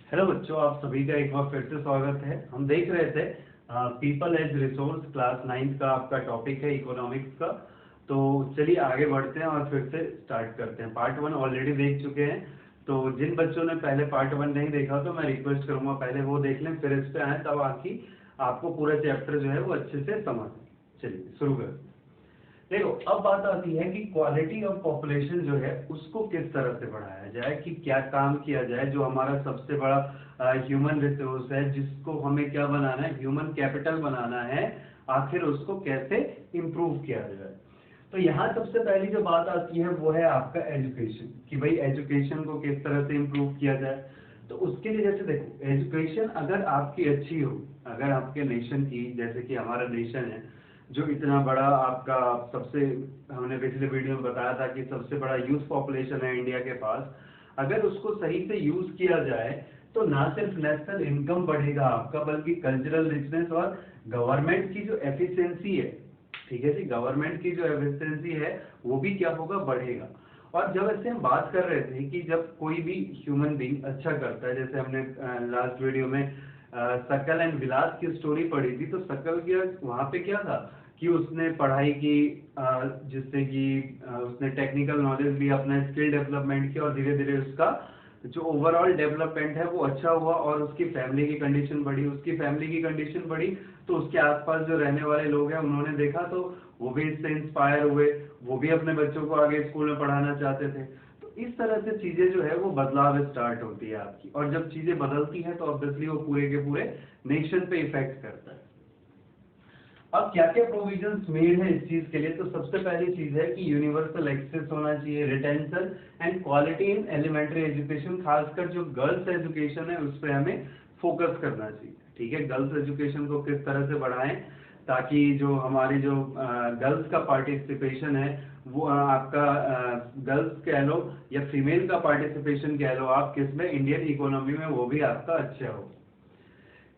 Hello बच्चों, आप सभी का एक बार फिर से स्वागत है। हम देख रहे थे पीपल एज रिसोर्स, क्लास 9 का आपका टॉपिक है इकोनॉमिक्स का। तो चलिए आगे बढ़ते हैं और फिर से स्टार्ट करते हैं। पार्ट 1 ऑलरेडी देख चुके हैं, तो जिन बच्चों ने पहले पार्ट 1 नहीं देखा तो मैं रिक्वेस्ट करूंगा पहले वो देख लें, फिर इस पे आए, तब आपको पूरा चैप्टर जो है वो अच्छे से समझ। चलिए शुरू करते हैं। देखो, अब बात आती है कि क्वालिटी ऑफ पॉपुलेशन जो है उसको किस तरह से बढ़ाया जाए, कि क्या काम किया जाए। जो हमारा सबसे बड़ा ह्यूमन रिसोर्स है, जिसको हमें क्या बनाना है, ह्यूमन कैपिटल बनाना है, आखिर उसको कैसे इम्प्रूव किया जाए। तो यहाँ सबसे पहली जो बात आती है वो है आपका एजुकेशन, कि भाई एजुकेशन को किस तरह से इम्प्रूव किया जाए। तो उसके लिए जैसे देखो, एजुकेशन अगर आपकी अच्छी हो, अगर आपके नेशन की, जैसे कि हमारा नेशन है जो इतना बड़ा आपका, सबसे, हमने पिछले वीडियो में बताया था कि सबसे बड़ा यूथ पॉपुलेशन है इंडिया के पास, अगर उसको सही से यूज किया जाए तो ना सिर्फ नेशनल इनकम बढ़ेगा आपका, बल्कि कल्चरल रिचनेस और गवर्नमेंट की जो एफिशिएंसी है, ठीक है जी, गवर्नमेंट की जो एफिशिएंसी है वो भी क्या होगा, बढ़ेगा। और जब ऐसे हम बात कर रहे थे कि जब कोई भी ह्यूमन बीइंग अच्छा करता है, जैसे हमने लास्ट वीडियो में सकल एंड विलास की स्टोरी पढ़ी थी, तो सकल की वहां पे क्या था कि उसने पढ़ाई की, जिससे कि उसने टेक्निकल नॉलेज ली, अपना स्किल डेवलपमेंट किया, और धीरे धीरे उसका जो ओवरऑल डेवलपमेंट है वो अच्छा हुआ, और उसकी फैमिली की कंडीशन बढ़ी। उसकी फैमिली की कंडीशन बढ़ी तो उसके आसपास जो रहने वाले लोग हैं उन्होंने देखा, तो वो भी इससे इंस्पायर हुए, वो भी अपने बच्चों को आगे स्कूल में पढ़ाना चाहते थे। तो इस तरह से चीजें जो है वो बदलाव स्टार्ट होती है आपकी, और जब चीजें बदलती हैं तो ऑब्वियसली वो पूरे के पूरे नेशन पे इफेक्ट करता है। अब क्या क्या प्रोविजंस मेड है इस चीज के लिए, तो सबसे पहली चीज है कि यूनिवर्सल एक्सेस होना चाहिए, retention and quality in elementary education. खासकर जो गर्ल्स एजुकेशन है उस पर हमें फोकस करना चाहिए, ठीक है। गर्ल्स एजुकेशन को किस तरह से बढ़ाएं ताकि जो हमारी जो गर्ल्स का पार्टिसिपेशन है वो आपका गर्ल्स कह लो या फीमेल का पार्टिसिपेशन कह लो आप, किसमें, इंडियन इकोनॉमी में, वो भी आपका अच्छा हो।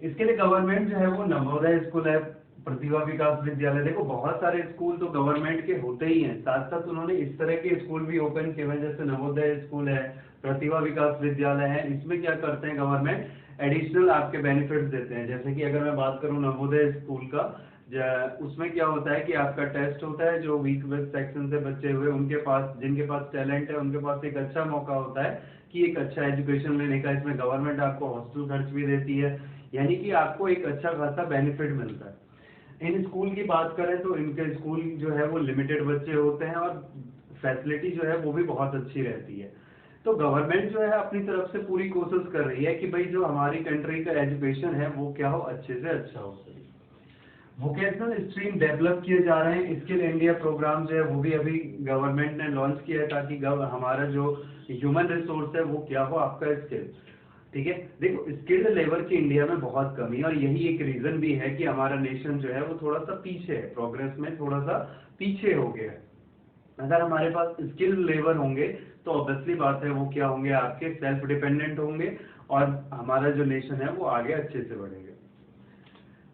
इसके लिए गवर्नमेंट जो है वो नवोदय स्कूल है, प्रतिभा विकास विद्यालय। देखो, बहुत सारे स्कूल तो गवर्नमेंट के होते ही हैं, साथ साथ उन्होंने इस तरह के स्कूल भी ओपन किए हैं, जैसे नवोदय स्कूल है, प्रतिभा विकास विद्यालय है। इसमें क्या करते हैं गवर्नमेंट, एडिशनल आपके बेनिफिट्स देते हैं। जैसे कि अगर मैं बात करूं नवोदय स्कूल का, उसमें क्या होता है कि आपका टेस्ट होता है, जो वीक सेक्शन से बच्चे हुए उनके पास, जिनके पास टैलेंट है उनके पास एक अच्छा मौका होता है कि एक अच्छा एजुकेशन लेने का। इसमें गवर्नमेंट आपको हॉस्टल खर्च भी देती है, यानी कि आपको एक अच्छा खासा बेनिफिट मिलता है। इन स्कूल की बात करें तो इनके स्कूल जो है वो लिमिटेड बच्चे होते हैं, और फैसिलिटी जो है वो भी बहुत अच्छी रहती है। तो गवर्नमेंट जो है अपनी तरफ से पूरी कोशिश कर रही है कि भाई जो हमारी कंट्री का एजुकेशन है वो क्या हो, अच्छे से अच्छा हो। वोकेशनल स्ट्रीम डेवलप किए जा रहे हैं, स्किल इंडिया प्रोग्राम जो है वो भी अभी गवर्नमेंट ने लॉन्च किया है, ताकि हमारा जो ह्यूमन रिसोर्स है वो क्या हो, आपका स्किल, ठीक है। देखो, स्किल्ड लेबर की इंडिया में बहुत कमी है, और यही एक रीजन भी है कि हमारा नेशन जो है वो थोड़ा सा पीछे है, प्रोग्रेस में थोड़ा सा पीछे हो गया है। अगर हमारे पास स्किल्ड लेबर होंगे तो ऑब्वियसली बात है वो क्या होंगे, आपके सेल्फ डिपेंडेंट होंगे, और हमारा जो नेशन है वो आगे अच्छे से बढ़ेगा।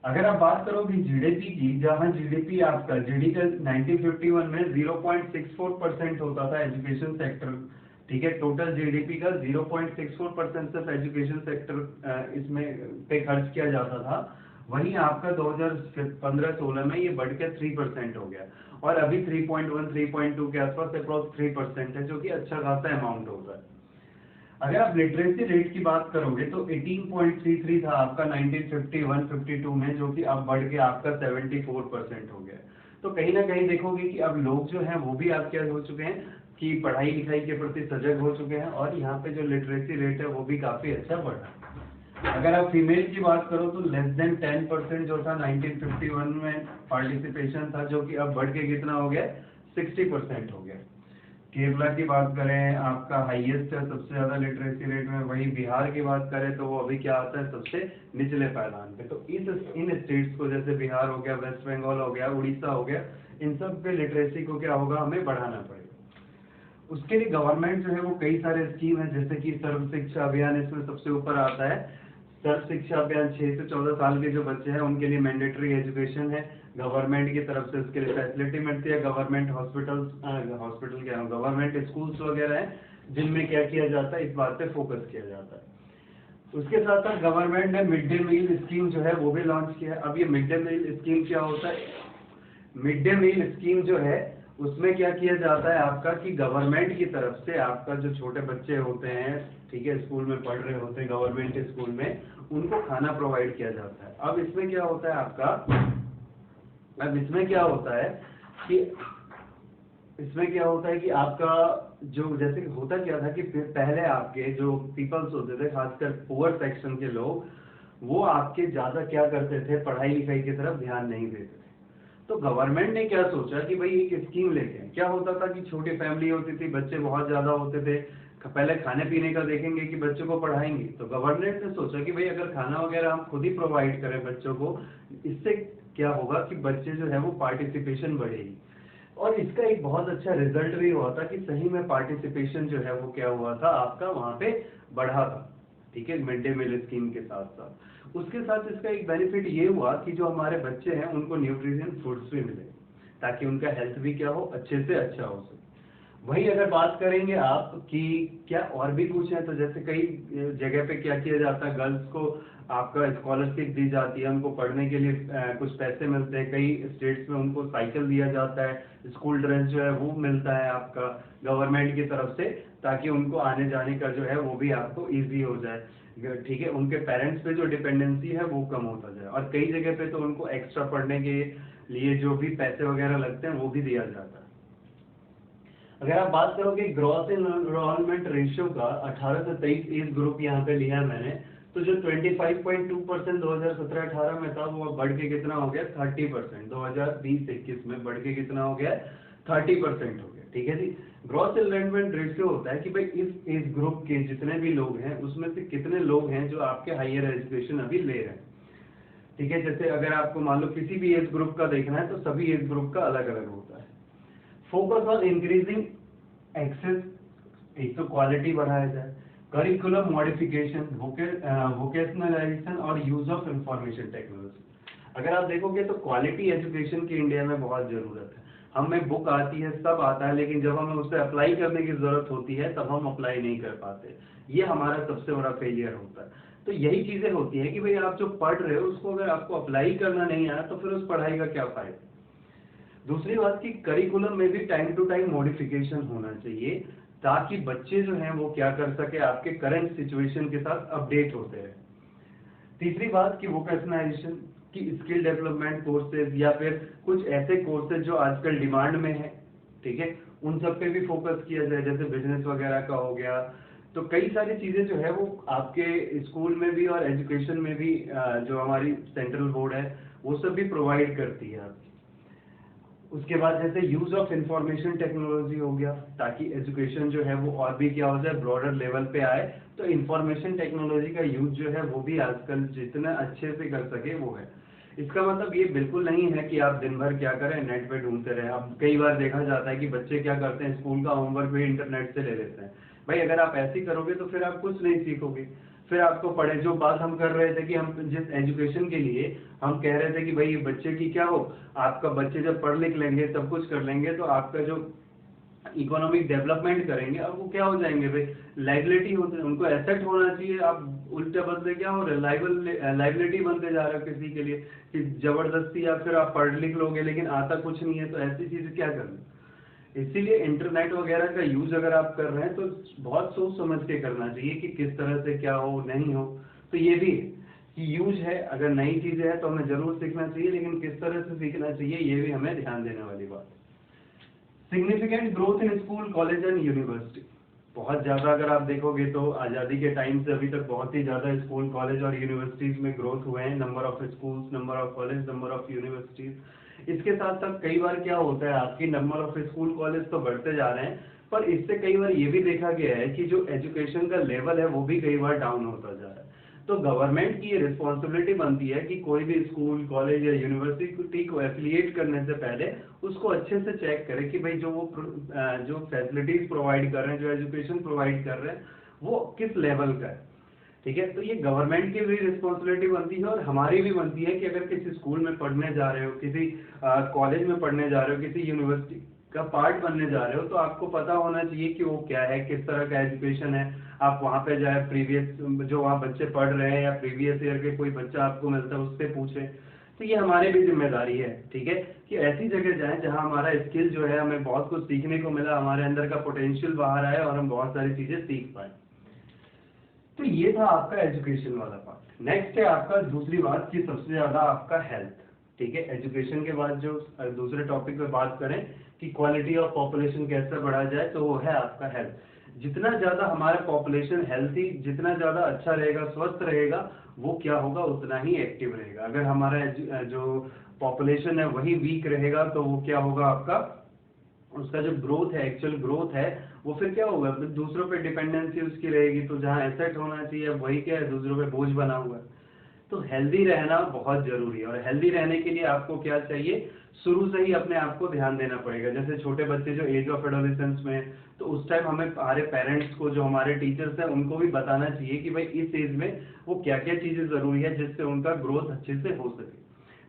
अगर आप बात करोगे जीडीपी की, जहां जीडीपी आपका जीडीपी 1951 में 0.64% होता था एजुकेशन सेक्टर, ठीक है। टोटल जीडीपी का 0.64% सिर्फ एजुकेशन सेक्टर इसमें पे खर्च किया जाता था। वहीं आपका 2015-16 में ये बढ़ के 3% हो गया, और अभी 3.1 3.2 के आसपास अप्रॉक्स 3% है, जो कि अच्छा खासा अमाउंट होता है। अगर आप लिटरेसी रेट की बात करोगे तो 18.33 था आपका 1951-52 में, जो कि अब बढ़ के आपका 74% हो गया। तो कहीं ना कहीं देखोगे कि अब लोग जो हैं वो भी आप क्या हो चुके हैं कि पढ़ाई लिखाई के प्रति सजग हो चुके हैं, और यहाँ पे जो लिटरेसी रेट है वो भी काफी अच्छा बढ़ा। अगर आप फीमेल की बात करो तो लेस देन 10% जो था 1951 में पार्टिसिपेशन था, जो कि अब बढ़ के कितना हो गया, 60% हो गया। केरला की बात करें, आपका हाईएस्ट है सबसे ज्यादा लिटरेसी रेट में। वही बिहार की बात करें तो वो अभी क्या आता है, सबसे निचले पायदान पे। तो इन स्टेट्स को, जैसे बिहार हो गया, वेस्ट बंगाल हो गया, उड़ीसा हो गया, इन सब पे लिटरेसी को क्या होगा, हमें बढ़ाना पड़ेगा। उसके लिए गवर्नमेंट जो है वो कई सारे स्कीम है, जैसे कि सर्व शिक्षा अभियान इसमें सबसे ऊपर आता है। सर्व शिक्षा अभियान 6 से 14 साल के जो बच्चे हैं उनके लिए मैंडेटरी एजुकेशन है, गवर्नमेंट की तरफ से उसके लिए फैसिलिटी मिलती है। गवर्नमेंट हॉस्पिटल क्या गवर्नमेंट स्कूल्स वगैरह हैं जिनमें क्या किया जाता है, इस बात पे फोकस किया जाता है। उसके साथ साथ गवर्नमेंट ने मिड डे मील स्कीम जो है वो भी लॉन्च किया है। अब ये मिड डे मील स्कीम क्या होता है? मिड डे मील स्कीम जो है उसमें क्या किया जाता है आपका कि गवर्नमेंट की तरफ से आपका जो छोटे बच्चे होते हैं, ठीक है, स्कूल में पढ़ रहे होते हैं गवर्नमेंट स्कूल में, उनको खाना प्रोवाइड किया जाता है। अब इसमें क्या होता है आपका, अब इसमें क्या होता है कि इसमें क्या होता है कि आपका जो जैसे होता क्या था कि पहले आपके जो पीपल्स होते थे, खासकर पुअर सेक्शन के लोग, वो आपके ज्यादा क्या करते थे, पढ़ाई लिखाई की तरफ ध्यान नहीं देते थे। तो गवर्नमेंट ने क्या सोचा कि भाई एक स्कीम लेके आए। क्या होता था कि छोटी फैमिली होती थी, बच्चे बहुत ज्यादा होते थे, पहले खाने पीने का देखेंगे कि बच्चों को पढ़ाएंगे। तो गवर्नमेंट ने सोचा कि भाई अगर खाना वगैरह हम खुद ही प्रोवाइड करें बच्चों को, इससे क्या होगा कि बच्चे जो है वो पार्टिसिपेशन बढ़ेगी। और इसका एक बहुत अच्छा रिजल्ट भी हुआ था कि सही में पार्टिसिपेशन जो है वो क्या हुआ था आपका वहां पे बढ़ा था, ठीक है, मिड डे मील स्कीम के साथ साथ। उसके साथ इसका एक बेनिफिट ये हुआ कि जो हमारे बच्चे हैं उनको न्यूट्रिशन फूड्स भी मिले, ताकि उनका हेल्थ भी क्या हो, अच्छे से अच्छा हो सके। वही अगर बात करेंगे आप कि क्या और भी कुछ है, तो जैसे कई जगह पे क्या किया जाता है, गर्ल्स को आपका स्कॉलरशिप दी जाती है, उनको पढ़ने के लिए कुछ पैसे मिलते हैं। कई स्टेट्स में उनको साइकिल दिया जाता है, स्कूल ड्रेस जो है वो मिलता है आपका गवर्नमेंट की तरफ से, ताकि उनको आने जाने का जो है वो भी आपको इजी हो जाए, ठीक है, उनके पेरेंट्स पे जो डिपेंडेंसी है वो कम होता जाए। और कई जगह पे तो उनको एक्स्ट्रा पढ़ने के लिए जो भी पैसे वगैरह लगते हैं वो भी दिया जाता है। अगर आप बात करोगे ग्रॉस एनरोलमेंट रेशियो का, 18 से 23 एज ग्रुप यहाँ पे लिया है मैंने, तो जो 25.2% 2017-18 में था, वो बढ़ के कितना हो गया, 30%। 2020-21 में बढ़ के कितना हो गया, 30% हो गया, ठीक है जी। ग्रॉस एनरोलमेंट रेशियो होता है कि भाई इस एज ग्रुप के जितने भी लोग हैं उसमें से कितने लोग हैं जो आपके हायर एजुकेशन अभी ले रहे हैं, ठीक है। जैसे अगर आपको मान लो किसी भी एज ग्रुप का देखना है तो सभी एज ग्रुप का अलग अलग होता है। फोकस ऑन इंक्रीजिंग एक्सेस, एक तो क्वालिटी बढ़ाया जाए, करिकुलम मॉडिफिकेशन, वोकेशनलाइजेशन और यूज ऑफ इंफॉर्मेशन टेक्नोलॉजी। अगर आप देखोगे तो क्वालिटी एजुकेशन की इंडिया में बहुत जरूरत है। हमें बुक आती है, सब आता है, लेकिन जब हमें उसे अप्लाई करने की जरूरत होती है तब हम अप्लाई नहीं कर पाते। ये हमारा सबसे बड़ा फेलियर होता है। तो यही चीजें होती है कि भाई आप जो पढ़ रहे हो उसको अगर आपको अप्लाई करना नहीं आया तो फिर उस पढ़ाई का क्या फायदा। दूसरी बात कि करिकुलम में भी टाइम टू टाइम मॉडिफिकेशन होना चाहिए, ताकि बच्चे जो हैं वो क्या कर सके, आपके करंट सिचुएशन के साथ अपडेट होते रहे। तीसरी बात कि वोकेशनलाइजेशन की स्किल डेवलपमेंट कोर्सेज या फिर कुछ ऐसे कोर्सेज जो आजकल डिमांड में है, ठीक है, उन सब पे भी फोकस किया जाए, जैसे बिजनेस वगैरह का हो गया। तो कई सारी चीजें जो है वो आपके स्कूल में भी और एजुकेशन में भी जो हमारी सेंट्रल बोर्ड है वो सब भी प्रोवाइड करती है आपकी। उसके बाद जैसे यूज ऑफ इंफॉर्मेशन टेक्नोलॉजी हो गया, ताकि एजुकेशन जो है वो और भी क्या हो जाए, ब्रॉडर लेवल पे आए। तो इंफॉर्मेशन टेक्नोलॉजी का यूज जो है वो भी आजकल जितना अच्छे से कर सके वो है। इसका मतलब ये बिल्कुल नहीं है कि आप दिन भर क्या करें, नेट पे ढूंढते रहे। अब कई बार देखा जाता है कि बच्चे क्या करते हैं, स्कूल का होमवर्क भी इंटरनेट से ले लेते हैं। भाई अगर आप ऐसे ही करोगे तो फिर आप कुछ नहीं सीखोगे। फिर आपको पढ़े, जो बात हम कर रहे थे कि हम जिस एजुकेशन के लिए हम कह रहे थे कि भाई बच्चे की क्या हो, आपका बच्चे जब पढ़ लिख लेंगे सब कुछ कर लेंगे तो आपका जो इकोनॉमिक डेवलपमेंट करेंगे, अब वो क्या हो जाएंगे भाई, लाइबिलिटी होते हैं, उनको एसेट होना चाहिए। आप उल्टे बदले क्या हो रहे, लाइबिलिटी बनते जा रहे हो किसी के लिए, कि जबरदस्ती या फिर आप पढ़ लिख लोगे लेकिन आता कुछ नहीं है, तो ऐसी चीज क्या करना। इसीलिए इंटरनेट वगैरह का यूज अगर आप कर रहे हैं तो बहुत सोच समझ के करना चाहिए कि किस तरह से क्या हो नहीं हो। तो ये भी है कि यूज है, अगर नई चीजें हैं तो हमें जरूर सीखना चाहिए, लेकिन किस तरह से सीखना चाहिए ये भी हमें ध्यान देने वाली बात है। Significant growth in school, college and university. बहुत ज्यादा अगर आप देखोगे तो आजादी के टाइम से अभी तक बहुत ही ज्यादा स्कूल, कॉलेज और यूनिवर्सिटीज में ग्रोथ हुए हैं। Number of schools, number of college, number of universities. इसके साथ साथ कई बार क्या होता है, आपकी नंबर ऑफ स्कूल कॉलेज तो बढ़ते जा रहे हैं, पर इससे कई बार ये भी देखा गया है कि जो एजुकेशन का लेवल है वो भी कई बार डाउन होता जा रहा है। तो गवर्नमेंट की ये रिस्पॉन्सिबिलिटी बनती है कि कोई भी स्कूल, कॉलेज या यूनिवर्सिटी को एफिलिएट करने से पहले उसको अच्छे से चेक करे कि भाई जो वो जो फैसिलिटीज प्रोवाइड कर रहे हैं, जो एजुकेशन प्रोवाइड कर रहे हैं, वो किस लेवल का है, ठीक है। तो ये गवर्नमेंट की भी रिस्पॉन्सिबिलिटी बनती है और हमारी भी बनती है कि अगर किसी स्कूल में पढ़ने जा रहे हो, किसी कॉलेज में पढ़ने जा रहे हो, किसी यूनिवर्सिटी का पार्ट बनने जा रहे हो तो आपको पता होना चाहिए कि वो क्या है, किस तरह का एजुकेशन है। आप वहाँ पे जाए, प्रीवियस जो वहाँ बच्चे पढ़ रहे हैं या प्रीवियस ईयर के कोई बच्चा आपको मिलता है उससे पूछे। तो ये हमारी भी जिम्मेदारी है, ठीक है, कि ऐसी जगह जाएं जहाँ हमारा स्किल जो है, हमें बहुत कुछ सीखने को मिला, हमारे अंदर का पोटेंशियल बाहर आए और हम बहुत सारी चीजें सीख पाए। तो ये था आपका एजुकेशन वाला पार्ट। नेक्स्ट है आपका दूसरी बात कि सबसे ज्यादा आपका हेल्थ, ठीक है। एजुकेशन के बाद जो दूसरे टॉपिक पे बात करें कि क्वालिटी ऑफ पॉपुलेशन कैसे बढ़ा जाए, तो वो है आपका हेल्थ। जितना ज्यादा हमारा पॉपुलेशन हेल्थी, जितना ज्यादा अच्छा रहेगा, स्वस्थ रहेगा, वो क्या होगा, उतना ही एक्टिव रहेगा। अगर हमारा जो पॉपुलेशन है वही वीक रहेगा तो वो क्या होगा, आपका उसका जो ग्रोथ है, एक्चुअल ग्रोथ है, वो फिर क्या होगा, फिर दूसरों पे डिपेंडेंसी उसकी रहेगी। तो जहाँ एसेट होना चाहिए वही क्या है, दूसरों पे बोझ बना हुआ है। तो हेल्दी रहना बहुत जरूरी है, और हेल्दी रहने के लिए आपको क्या चाहिए, शुरू से ही अपने आप को ध्यान देना पड़ेगा। जैसे छोटे बच्चे जो एज ऑफ एडोलेसेंस में, तो उस टाइम हमें हमारे पेरेंट्स को, जो हमारे टीचर्स हैं, उनको भी बताना चाहिए कि भाई इस एज में वो क्या क्या चीजें जरूरी है जिससे उनका ग्रोथ अच्छे से हो सके,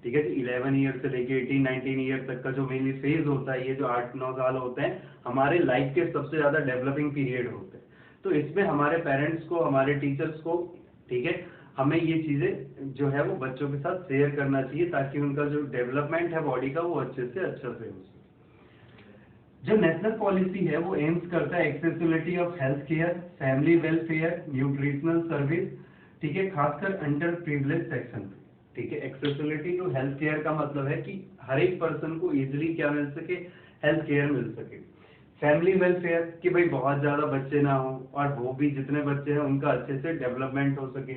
ठीक है जी। 11 ईयर से लेके 18-19 ईयर तक का जो मेनली फेज होता है, ये जो 8-9 साल होते हैं, हमारे लाइफ के सबसे ज्यादा डेवलपिंग पीरियड होते हैं। तो इसमें हमारे पेरेंट्स को, हमारे टीचर्स को, ठीक है, हमें ये चीजें जो है वो बच्चों के साथ शेयर करना चाहिए, ताकि उनका जो डेवलपमेंट है बॉडी का, वो अच्छे से अच्छा से हो सके। जो नेशनल पॉलिसी है वो एम्स करता है accessibility of health care, family welfare, nutritional service, ठीक है, खासकर अंडर प्रिविलेज सेक्शन, ठीक है। एक्सेसिबिलिटी टू हेल्थ केयर का मतलब है कि हर एक पर्सन को इजीली क्या मिल सके, हेल्थ केयर मिल सके। फैमिली वेलफेयर कि भाई बहुत ज्यादा बच्चे ना हो, और वो भी जितने बच्चे हैं उनका अच्छे से डेवलपमेंट हो सके,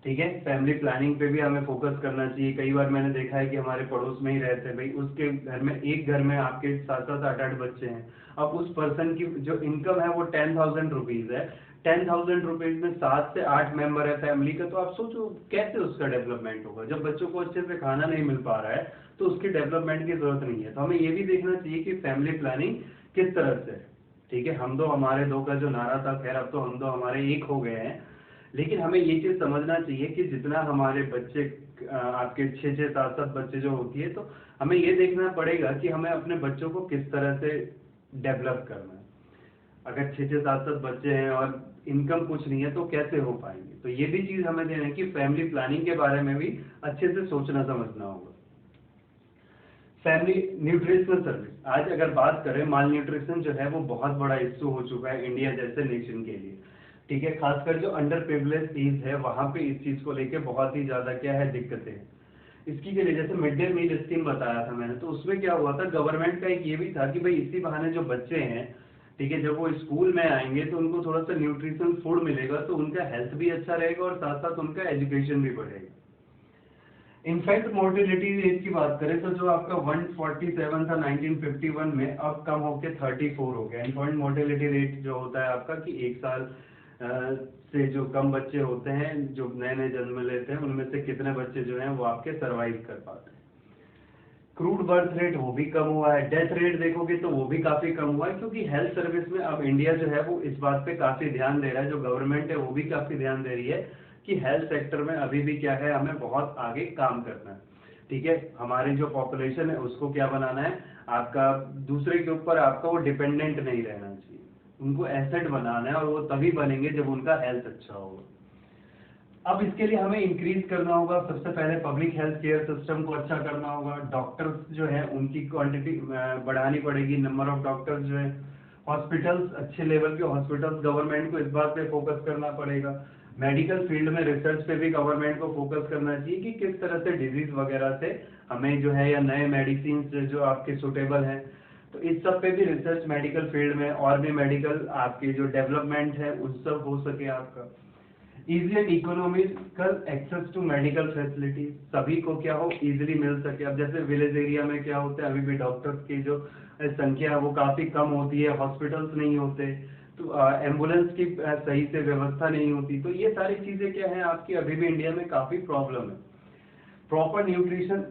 ठीक है। फैमिली प्लानिंग पे भी हमें फोकस करना चाहिए। कई बार मैंने देखा है कि हमारे पड़ोस में ही रहते हैं भाई, उसके घर में, एक घर में आपके 7-7 8-8 बच्चे हैं। अब उस पर्सन की जो इनकम है वो 10,000 रुपीज है। 10,000 रुपीज में 7 से 8 मेंबर है फैमिली का, तो आप सोचो कैसे उसका डेवलपमेंट होगा। जब बच्चों को अच्छे से खाना नहीं मिल पा रहा है तो उसकी डेवलपमेंट की जरूरत नहीं है। तो हमें ये भी देखना चाहिए कि फैमिली प्लानिंग किस तरह से है, ठीक है। हम दो हमारे दो का जो नारा था, खैर अब तो हम दो हमारे एक हो गए हैं, लेकिन हमें ये चीज समझना चाहिए कि जितना हमारे बच्चे, आपके 6-6 7-7 बच्चे जो होती है, तो हमें ये देखना पड़ेगा कि हमें अपने बच्चों को किस तरह से डेवलप करना है। अगर 6-6 7-7 बच्चे हैं और इनकम कुछ नहीं है तो कैसे हो पाएंगे। तो ये भी चीज हमें देना है कि फैमिली प्लानिंग के बारे में भी अच्छे से सोचना समझना होगा। फैमिली न्यूट्रिशनल सर्विस, आज अगर बात करें, माल न्यूट्रिशन जो है वो बहुत बड़ा इश्यू हो चुका है इंडिया जैसे नेशन के लिए, ठीक है। खासकर जो अंडर प्रिविलेज एज है वहां पे इस चीज को लेके बहुत ही ज्यादा क्या है, दिक्कतें हैं। इसकी के लिए जैसे मिड डे मील स्कीम बताया था मैंने, तो उसमें क्या हुआ था, गवर्नमेंट का एक ये भी था कि भाई इसी बहाने जो बच्चे हैं, ठीक है, जब वो स्कूल में आएंगे तो उनको थोड़ा सा न्यूट्रिशन फूड मिलेगा, तो उनका हेल्थ भी अच्छा रहेगा और साथ साथ उनका एजुकेशन भी बढ़ेगा। इनफैक्ट मोर्टेलिटी रेट की बात करें तो जो आपका 147 था 1951 में, अब कम होकर 34 हो गया। इनफैक्ट मोर्टेलिटी रेट जो होता है आपका कि 1 साल से जो कम बच्चे होते हैं, जो नए नए जन्म लेते हैं, उनमें से कितने बच्चे जो हैं वो आपके सरवाइव कर पाते हैं। क्रूड बर्थ रेट वो भी कम हुआ है। डेथ रेट देखोगे तो वो भी काफी कम हुआ है, क्योंकि हेल्थ सर्विस में अब इंडिया जो है वो इस बात पे काफी ध्यान दे रहा है। जो गवर्नमेंट है वो भी काफी ध्यान दे रही है कि हेल्थ सेक्टर में अभी भी क्या है, हमें बहुत आगे काम करना है, ठीक है। हमारी जो पॉपुलेशन है उसको क्या बनाना है, आपका दूसरे के ऊपर आपका वो डिपेंडेंट नहीं रहना चाहिए, उनको एसेट बनाना है, और वो तभी बनेंगे जब उनका हेल्थ अच्छा होगा। अब इसके लिए हमें इंक्रीज करना होगा, सबसे पहले पब्लिक हेल्थ केयर सिस्टम को अच्छा करना होगा। डॉक्टर्स जो है उनकी क्वांटिटी बढ़ानी पड़ेगी, नंबर ऑफ डॉक्टर्स जो है। हॉस्पिटल्स, अच्छे लेवल के हॉस्पिटल्स, गवर्नमेंट को इस बात पे फोकस करना पड़ेगा। मेडिकल फील्ड में रिसर्च पे भी गवर्नमेंट को फोकस करना चाहिए कि किस तरह से डिजीज वगैरह से हमें जो है, या नए मेडिसिन जो आपके सुटेबल हैं, तो इस सब पे भी रिसर्च मेडिकल फील्ड में, और भी मेडिकल आपकी जो डेवलपमेंट है उस सब हो सके आपका। Easy and economical access to medical facility, सभी को क्या हो, इजीली मिल सके। अब जैसे विलेज एरिया में क्या होता है, अभी भी डॉक्टर्स की जो संख्या है वो काफी कम होती है, हॉस्पिटल्स नहीं होते, तो एम्बुलेंस की सही से व्यवस्था नहीं होती। तो ये सारी चीजें क्या है आपकी, अभी भी इंडिया में काफी प्रॉब्लम है। प्रॉपर न्यूट्रिशन,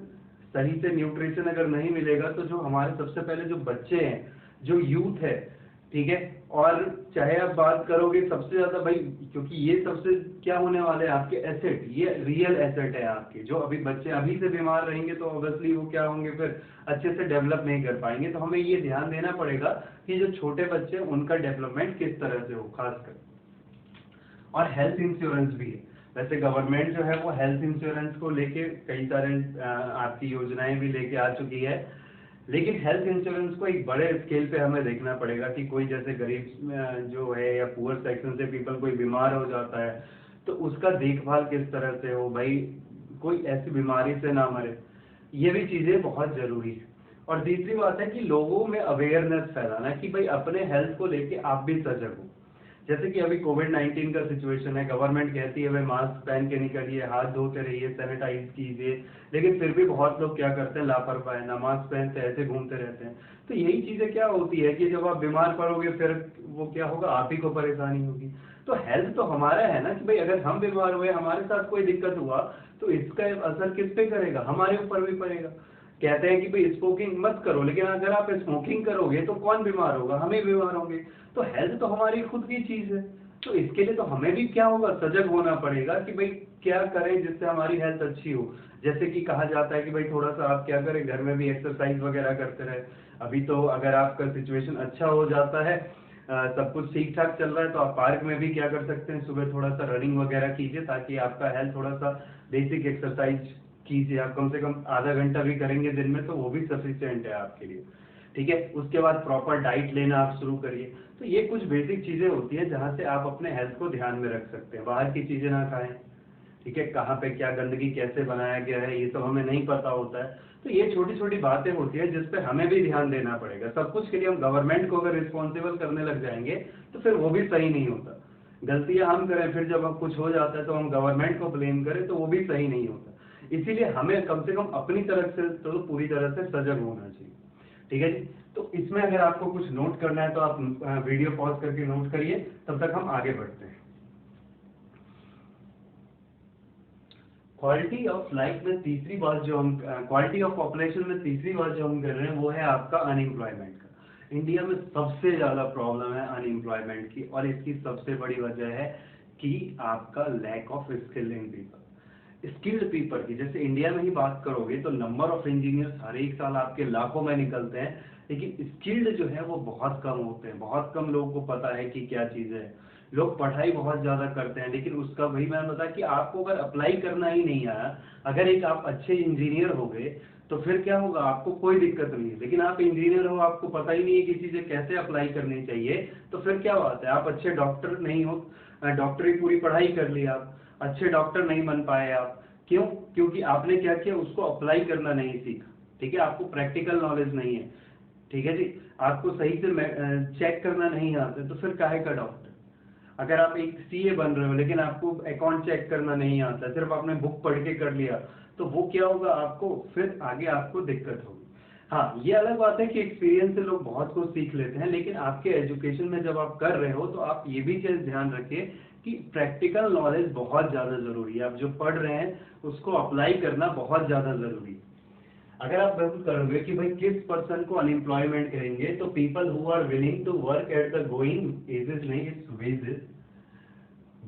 सही से न्यूट्रिशन अगर नहीं मिलेगा तो जो हमारे सबसे पहले जो बच्चे हैं, जो यूथ है, ठीक है। और चाहे आप बात करोगे सबसे ज्यादा भाई, क्योंकि ये सबसे क्या होने वाले हैं आपके एसेट, ये रियल एसेट है आपके। जो अभी बच्चे अभी से बीमार रहेंगे तो ऑब्वियसली वो क्या होंगे, फिर अच्छे से डेवलप नहीं कर पाएंगे। तो हमें ये ध्यान देना पड़ेगा कि जो छोटे बच्चे उनका डेवलपमेंट किस तरह से हो खासकर। और हेल्थ इंश्योरेंस भी है। वैसे गवर्नमेंट जो है वो हेल्थ इंश्योरेंस को लेके कई सारे आपकी योजनाएं भी लेके आ चुकी है, लेकिन हेल्थ इंश्योरेंस को एक बड़े स्केल पे हमें देखना पड़ेगा कि कोई जैसे गरीब जो है या पुअर सेक्शन से पीपल कोई बीमार हो जाता है तो उसका देखभाल किस तरह से हो, भाई कोई ऐसी बीमारी से ना मरे। ये भी चीजें बहुत जरूरी है। और तीसरी बात है कि लोगों में अवेयरनेस फैलाना कि भाई अपने हेल्थ को लेके आप भी सजग हो। जैसे कि अभी कोविड-19 का सिचुएशन है, गवर्नमेंट कहती है भाई मास्क पहन के निकलिए, हाथ धोते रहिए, सैनिटाइज कीजिए, लेकिन फिर भी बहुत लोग क्या करते हैं, लापरवाह है, ना मास्क पहनते ऐसे घूमते रहते हैं। तो यही चीजें क्या होती है कि जब आप बीमार पड़ोगे फिर वो क्या होगा, आप ही को परेशानी होगी। तो हेल्थ तो हमारा है ना, कि भाई अगर हम बीमार हुए, हमारे साथ कोई दिक्कत हुआ तो इसका असर किस पे करेगा, हमारे ऊपर भी पड़ेगा। कहते हैं कि भाई स्मोकिंग मत करो, लेकिन अगर आप स्मोकिंग करोगे तो कौन बीमार होगा, हम ही बीमार होंगे। तो हेल्थ तो हमारी खुद की चीज है। तो इसके लिए तो हमें भी क्या होगा, सजग होना पड़ेगा कि भाई क्या करें जिससे हमारी हेल्थ अच्छी हो। जैसे कि कहा जाता है कि भाई थोड़ा सा आप क्या करें, घर में भी एक्सरसाइज वगैरह करते रहे। अभी तो अगर आपका सिचुएशन अच्छा हो जाता है, सब कुछ ठीक ठाक चल रहा है, तो आप पार्क में भी क्या कर सकते हैं, सुबह थोड़ा सा रनिंग वगैरह कीजिए, ताकि आपका हेल्थ थोड़ा सा बेसिक एक्सरसाइज कीजिए। आप कम से कम आधा घंटा भी करेंगे दिन में तो वो भी सफिशिएंट है आपके लिए। ठीक है। उसके बाद प्रॉपर डाइट लेना आप शुरू करिए। तो ये कुछ बेसिक चीजें होती है जहां से आप अपने हेल्थ को ध्यान में रख सकते हैं। बाहर की चीजें ना खाएं, ठीक है, कहाँ पे क्या गंदगी कैसे बनाया गया है ये सब हमें नहीं पता होता है। तो ये छोटी छोटी बातें होती है जिस पे हमें भी ध्यान देना पड़ेगा। सब कुछ के लिए हम गवर्नमेंट को अगर रिस्पॉन्सिबल करने लग जाएंगे तो फिर वो भी सही नहीं होता। गलतियां हम करें, फिर जब अब कुछ हो जाता है तो हम गवर्नमेंट को ब्लेम करें, तो वो भी सही नहीं होता। इसीलिए हमें कम से कम अपनी तरफ से तो पूरी तरह से सजग होना चाहिए। ठीक है जी। तो इसमें अगर आपको कुछ नोट करना है तो आप वीडियो पॉज करके नोट करिए, तब तक हम आगे बढ़ते हैं। क्वालिटी ऑफ लाइफ में तीसरी बात जो हम, क्वालिटी ऑफ पॉपुलेशन में तीसरी बात जो हम कर रहे हैं वो है आपका अनएम्प्लॉयमेंट का। इंडिया में सबसे ज्यादा प्रॉब्लम है अनएम्प्लॉयमेंट की, और इसकी सबसे बड़ी वजह है कि आपका lack of skill in people. Skilled people की, जैसे इंडिया में ही बात करोगे तो नंबर ऑफ इंजीनियर्स हर एक साल आपके लाखों में निकलते हैं, लेकिन स्किल्ड जो है वो बहुत कम होते हैं। बहुत कम लोगों को पता है कि क्या चीज है। लोग पढ़ाई बहुत ज्यादा करते हैं, लेकिन उसका वही मैंने बताया कि आपको अगर अप्लाई करना ही नहीं आया, अगर एक आप अच्छे इंजीनियर हो गए तो फिर क्या होगा, आपको कोई दिक्कत नहीं है। लेकिन आप इंजीनियर हो, आपको पता ही नहीं है कि चीजें कैसे अप्लाई करनी चाहिए, तो फिर क्या बात है, आप अच्छे डॉक्टर नहीं हो। डॉक्टरी पूरी पढ़ाई कर ली, आप अच्छे डॉक्टर नहीं बन पाए आप। क्यों? क्योंकि आपने क्या किया, उसको अप्लाई करना नहीं सीखा। ठीक है, आपको प्रैक्टिकल नॉलेज नहीं है। ठीक है जी। आपको सही से चेक करना नहीं आता, तो फिर काहे का डॉक्टर। अगर आप एक सीए बन रहे हो लेकिन आपको अकाउंट चेक करना नहीं आता, सिर्फ आपने बुक पढ़ के कर लिया, तो वो क्या होगा, आपको फिर आगे आपको दिक्कत होगी। हाँ, ये अलग बात है कि एक्सपीरियंस से लोग बहुत कुछ सीख लेते हैं, लेकिन आपके एजुकेशन में जब आप कर रहे हो तो आप ये भी चीज ध्यान रखिए कि प्रैक्टिकल नॉलेज बहुत ज्यादा जरूरी है। आप जो पढ़ रहे हैं उसको अप्लाई करना बहुत ज्यादा जरूरी है। अगर आप बिल्कुल करोगे कि भाई किस पर्सन को अनएम्प्लॉयमेंट कहेंगे, तो people who are willing to work at the going ages नहीं, it's wages,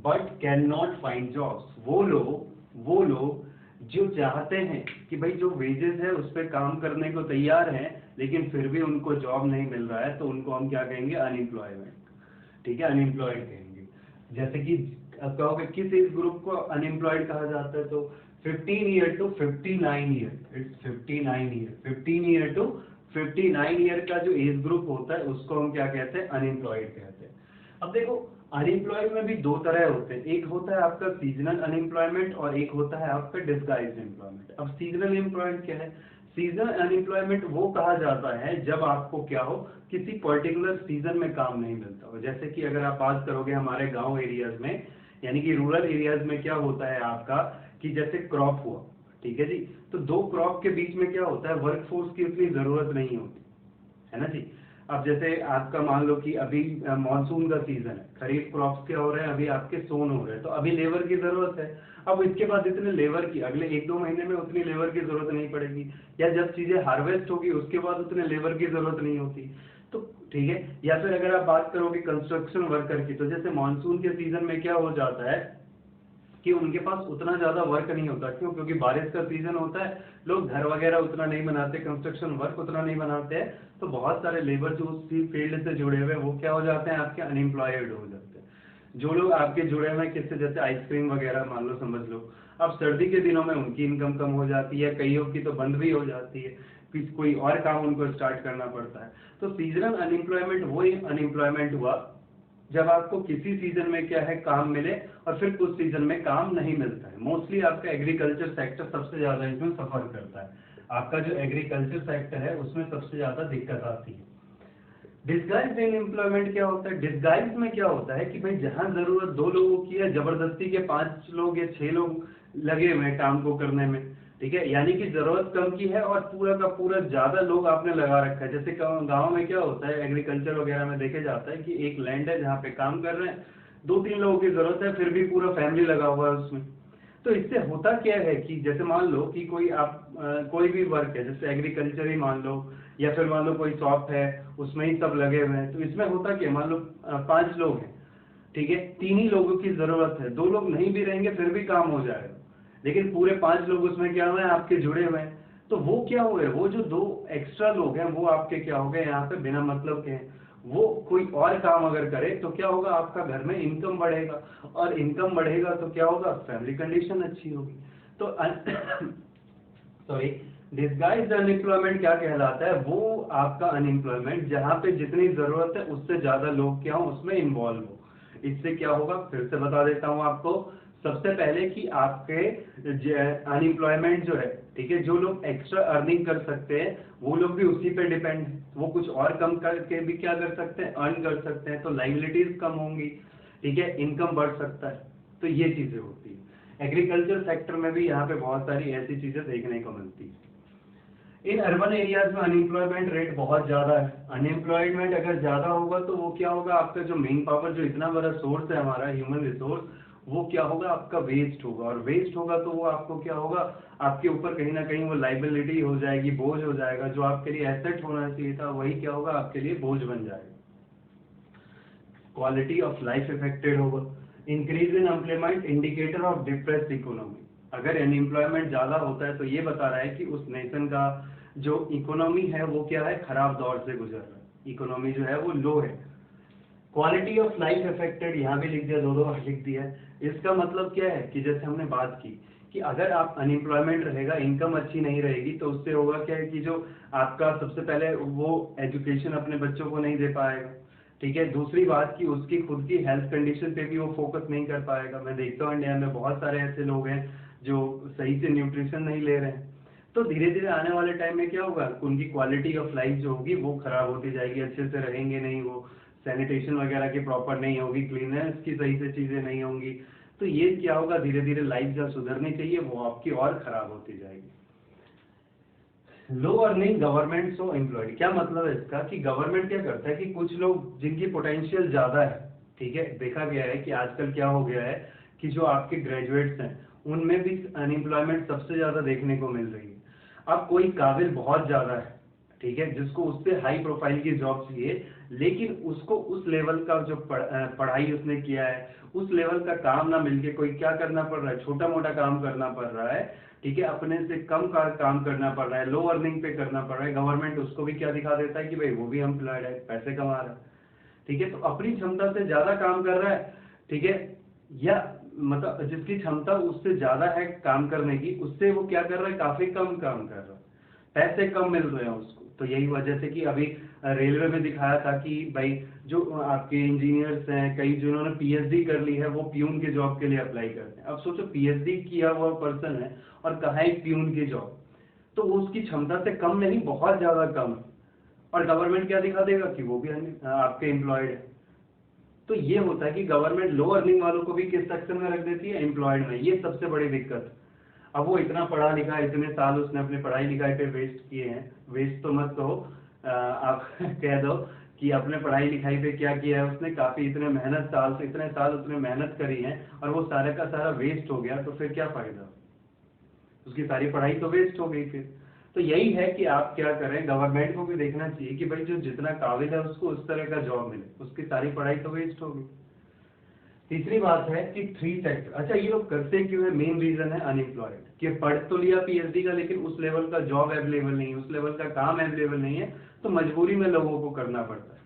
but can not find jobs. वो लोग जो चाहते हैं कि भाई जो वेजेस है उस पर काम करने को तैयार हैं, लेकिन फिर भी उनको जॉब नहीं मिल रहा है, तो उनको हम क्या कहेंगे, अनएम्प्लॉयमेंट। ठीक है, अनएम्प्लॉयड कहेंगे। जैसे कि अब कहोगे किस एज ग्रुप को अनएम्प्लॉयड कहा जाता है, तो 15 year to 59 year, it's 59 year, 15 year to 59 year का जो एज ग्रुप होता है उसको हम क्या कहते हैं, अनएम्प्लॉयड कहते हैं। अब देखो, अनएम्प्लॉयड में भी दो तरह होते हैं, एक होता है आपका सीजनल अनएम्प्लॉयमेंट और एक होता है आपका डिस्गाइज्ड एम्प्लॉयमेंट। अब सीजनल एम्प्लॉयमेंट क्या है? सीजनल अनएम्प्लॉयमेंट वो कहा जाता है जब आपको क्या हो, किसी पर्टिकुलर सीजन में काम नहीं मिलता हो। जैसे कि अगर आप बात करोगे हमारे गांव एरियाज में, यानी कि रूरल एरियाज में क्या होता है आपका, कि जैसे क्रॉप हुआ, ठीक है जी, तो दो क्रॉप के बीच में क्या होता है, वर्कफोर्स की उतनी जरूरत नहीं होती है ना जी। अब जैसे आपका मान लो कि अभी मानसून का सीजन है, खरीफ क्रॉप्स क्या हो रहे हैं, अभी आपके सोन हो रहे हैं, तो अभी लेबर की जरूरत है। अब इसके बाद इतने लेबर की अगले 1-2 महीने में उतनी लेबर की जरूरत नहीं पड़ेगी, या जब चीजें हार्वेस्ट होगी उसके बाद उतने लेबर की जरूरत नहीं होती। तो ठीक है। या फिर अगर आप बात करोगे कंस्ट्रक्शन वर्कर की, तो जैसे मानसून के सीजन में क्या हो जाता है कि उनके पास उतना ज्यादा वर्क नहीं होता। क्यों? क्योंकि बारिश का सीजन होता है, लोग घर वगैरह उतना नहीं बनाते, कंस्ट्रक्शन वर्क उतना नहीं बनाते हैं, तो बहुत सारे लेबर जो उसी फील्ड से जुड़े हुए वो क्या हो जाते हैं, आपके अनएम्प्लॉयड हो जाते हैं। जो लोग आपके जुड़े हुए हैं किससे, जैसे आइसक्रीम वगैरह मान लो, समझ लो, अब सर्दी के दिनों में उनकी इनकम कम हो जाती है, कईयों की तो बंद भी हो जाती है, कोई और काम उनको स्टार्ट करना पड़ता है। तो सीजनल अनएम्प्लॉयमेंट वही अनएम्प्लॉयमेंट हुआ जब आपको किसी सीजन में क्या है काम मिले और फिर कुछ सीजन में काम नहीं मिलता है। मोस्टली आपका एग्रीकल्चर सेक्टर सबसे ज्यादा इसमें सफर करता है। आपका जो एग्रीकल्चर सेक्टर है उसमें सबसे ज्यादा दिक्कत आती है। डिस्गाइज्ड अनएम्प्लॉयमेंट क्या होता है? डिस्गाइज में क्या होता है कि भाई जहां जरूरत 2 लोगों की है, जबरदस्ती के 5 लोग या 6 लोग लगे हुए हैं काम को करने में, ठीक है, यानी कि जरूरत कम की है और पूरा का पूरा ज्यादा लोग आपने लगा रखा है। जैसे गांव में क्या होता है, एग्रीकल्चर वगैरह में देखे जाता है कि एक लैंड है जहाँ पे काम कर रहे हैं, 2-3 लोगों की जरूरत है, फिर भी पूरा फैमिली लगा हुआ है उसमें। तो इससे होता क्या है कि जैसे मान लो कि कोई आप कोई भी वर्क है, जैसे एग्रीकल्चर ही मान लो, या फिर मान लो कोई शॉप है, उसमें ही सब लगे हुए हैं, तो इसमें होता क्या, मान लो 5 लोग हैं, ठीक है, 3 ही लोगों की जरूरत है, 2 लोग नहीं भी रहेंगे फिर भी काम हो जाएगा, लेकिन पूरे 5 लोग उसमें क्या हुए हैं, आपके जुड़े हुए हैं। तो वो क्या हुए, वो जो 2 एक्स्ट्रा लोग हैं वो आपके क्या हो गए यहाँ पे बिना मतलब के हैं। वो कोई और काम अगर करे तो क्या होगा, आपका घर में इनकम बढ़ेगा, और इनकम बढ़ेगा तो क्या होगा, फैमिली कंडीशन अच्छी होगी। तो सॉरी, डिस्गाइज्ड अनएम्प्लॉयमेंट क्या कहलाता है, वो आपका अनएम्प्लॉयमेंट जहां पे जितनी जरूरत है उससे ज्यादा लोग क्या हो उसमें इन्वॉल्व हो। इससे क्या होगा, फिर से बता देता हूं आपको। सबसे पहले कि आपके अनएम्प्लॉयमेंट जो है, ठीक है, जो लोग एक्स्ट्रा अर्निंग कर सकते हैं वो लोग भी उसी पे डिपेंड है, वो कुछ और कम करके भी क्या कर सकते हैं, अर्न कर सकते हैं, तो लाइबिलिटीज कम होंगी, ठीक है, इनकम बढ़ सकता है। तो ये चीजें होती है। एग्रीकल्चर सेक्टर में भी यहाँ पे बहुत सारी ऐसी चीजें देखने को मिलती है। इन अर्बन एरियाज में अनएम्प्लॉयमेंट रेट बहुत ज्यादा है। अनएम्प्लॉयमेंट अगर ज्यादा होगा तो वो क्या होगा, आपका जो मेन पावर, जो इतना बड़ा सोर्स है हमारा ह्यूमन रिसोर्स, वो क्या होगा, आपका वेस्ट होगा, और वेस्ट होगा तो वो आपको क्या होगा, आपके ऊपर कहीं ना कहीं वो लाइबिलिटी हो जाएगी, बोझ हो जाएगा। जो आपके लिए एसेट होना चाहिए था वही क्या होगा, आपके लिए बोझ बन जाएगा। क्वालिटी ऑफ लाइफ इफेक्टेड होगा। Increase in employment indicator of depressed economy. अगर अनएम्प्लॉयमेंट ज्यादा होता है तो ये बता रहा है कि उस नेशन का जो इकोनॉमी है वो क्या है, खराब दौर से गुजर रहा है, इकोनॉमी जो है वो लो है। क्वालिटी ऑफ लाइफ अफेक्टेड, यहाँ भी लिख दिया, 2 बार लिख दिया है। इसका मतलब क्या है कि जैसे हमने बात की कि अगर आप अनएम्प्लॉयमेंट रहेगा, इनकम अच्छी नहीं रहेगी, तो उससे होगा क्या है कि जो आपका सबसे पहले वो एजुकेशन अपने बच्चों को नहीं दे पाएगा, ठीक है। दूसरी बात कि उसकी खुद की हेल्थ कंडीशन पे भी वो फोकस नहीं कर पाएगा। मैं देखता हूँ इंडिया में बहुत सारे ऐसे लोग हैं जो सही से न्यूट्रिशन नहीं ले रहे हैं। तो धीरे धीरे आने वाले टाइम में क्या होगा, उनकी क्वालिटी ऑफ लाइफ जो होगी वो खराब होती जाएगी, अच्छे से रहेंगे नहीं, वो सैनिटेशन वगैरह की प्रॉपर नहीं होगी, क्लीननेस की सही से चीजें नहीं होंगी। तो ये क्या होगा, धीरे धीरे लाइफ जब सुधरनी चाहिए वो आपकी और खराब होती जाएगी। लो अर्निंग गवर्नमेंट सो एम्प्लॉयड, क्या मतलब है इसका कि गवर्नमेंट क्या करता है कि कुछ लोग जिनकी पोटेंशियल ज्यादा है, ठीक है, देखा गया है कि आजकल क्या हो गया है कि जो आपके ग्रेजुएट्स हैं उनमें भी अनएम्प्लॉयमेंट सबसे ज्यादा देखने को मिल रही है। अब कोई काबिल बहुत ज्यादा है, ठीक है, जिसको उससे हाई प्रोफाइल की जॉब चाहिए, लेकिन उसको उस लेवल का जो पढ़ाई उसने किया है उस लेवल का काम ना मिलके कोई क्या करना पड़ रहा है, छोटा मोटा काम करना पड़ रहा है, ठीक है, अपने से कम काम करना पड़ रहा है, लो अर्निंग पे करना पड़ रहा है। गवर्नमेंट उसको भी क्या दिखा देता है कि भाई वो भी एम्प्लॉयड है, पैसे कमा रहा है, ठीक है, तो अपनी क्षमता से ज्यादा काम कर रहा है, ठीक है, या मतलब जिसकी क्षमता उससे ज्यादा है काम करने की, उससे वो क्या कर रहा है, काफी कम काम कर रहा है, पैसे कम मिल रहे हैं उसको। तो यही वजह से कि अभी रेलवे में दिखाया था कि भाई जो आपके इंजीनियर्स हैं, कई जिन्होंने पीएचडी कर ली है वो प्यून के जॉब के लिए अप्लाई करते हैं। अब सोचो पीएचडी किया हुआ पर्सन है और कहाँ एक प्यून की जॉब, तो वो उसकी क्षमता से कम नहीं, बहुत ज्यादा कम है, और गवर्नमेंट क्या दिखा देगा कि वो भी आपके एम्प्लॉयड है। तो ये होता है कि गवर्नमेंट लो अर्निंग वालों को भी किस सेक्शन में रख देती है, एम्प्लॉयड में। ये सबसे बड़ी दिक्कत है। अब वो इतना पढ़ा लिखा, इतने साल उसने अपने पढ़ाई लिखाई पे वेस्ट किए हैं, वेस्ट तो मत कहो, आप कह दो कि अपने पढ़ाई लिखाई पे क्या किया है उसने, काफी इतने इतने साल उसने मेहनत करी है और वो सारा का सारा वेस्ट हो गया, तो फिर क्या फायदा, उसकी सारी पढ़ाई तो वेस्ट हो गई फिर। तो यही है कि आप क्या करें, गवर्नमेंट को भी देखना चाहिए कि भाई जो जितना काबिल है उसको उस तरह का जॉब मिले, उसकी सारी पढ़ाई तो वेस्ट होगी। तीसरी बात है कि 3 सेक्टर, अच्छा ये लोग करते क्यों है, मेन रीजन है अनएम्प्लॉयड, कि पढ़ तो लिया पीएचडी का लेकिन उस लेवल का जॉब अवेलेबल नहीं है, उस लेवल का काम अवेलेबल नहीं है, तो मजबूरी में लोगों को करना पड़ता है।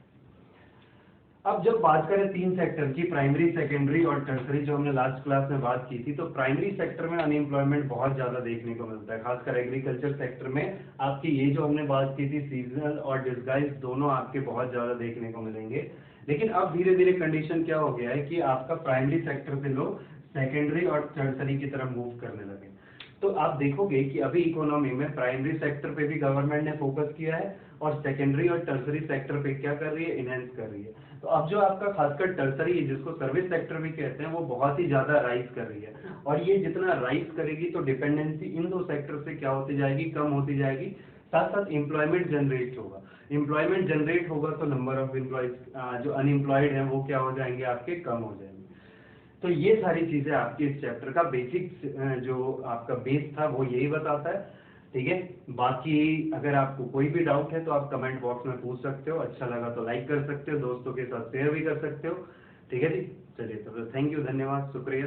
अब जब बात करें 3 सेक्टर की, प्राइमरी, सेकेंडरी और टर्सरी, जो हमने लास्ट क्लास में बात की थी, तो प्राइमरी सेक्टर में अनएम्प्लॉयमेंट बहुत ज्यादा देखने को मिलता है, खासकर एग्रीकल्चर सेक्टर में आपकी ये जो हमने बात की थी सीजनल और डिस्गाइज, दोनों आपके बहुत ज्यादा देखने को मिलेंगे। लेकिन अब धीरे धीरे कंडीशन क्या हो गया है कि आपका प्राइमरी सेक्टर से लोग सेकेंडरी और टर्सरी की तरफ मूव करने लगे। तो आप देखोगे कि अभी इकोनॉमी में प्राइमरी सेक्टर पे भी गवर्नमेंट ने फोकस किया है और सेकेंडरी और टर्सरी सेक्टर पे क्या कर रही है, इनहेंस कर रही है। तो अब जो आपका खासकर टर्सरी है, जिसको सर्विस सेक्टर भी कहते हैं, वो बहुत ही ज्यादा राइज कर रही है, और ये जितना राइज करेगी तो डिपेंडेंसी इन दो सेक्टर से क्या होती जाएगी, कम होती जाएगी। साथ साथ एम्प्लॉयमेंट जनरेट होगा, एम्प्लॉयमेंट जनरेट होगा तो नंबर ऑफ एम्प्लॉयज जो अनएम्प्लॉयड हैं वो क्या हो जाएंगे, आपके कम हो जाएंगे। तो ये सारी चीजें आपके इस चैप्टर का बेसिक जो आपका बेस था वो यही बताता है। ठीक है, बाकी अगर आपको कोई भी डाउट है तो आप कमेंट बॉक्स में पूछ सकते हो, अच्छा लगा तो लाइक कर सकते हो, दोस्तों के साथ शेयर भी कर सकते हो। ठीक है जी, चलिए तो थैंक यू, धन्यवाद, शुक्रिया।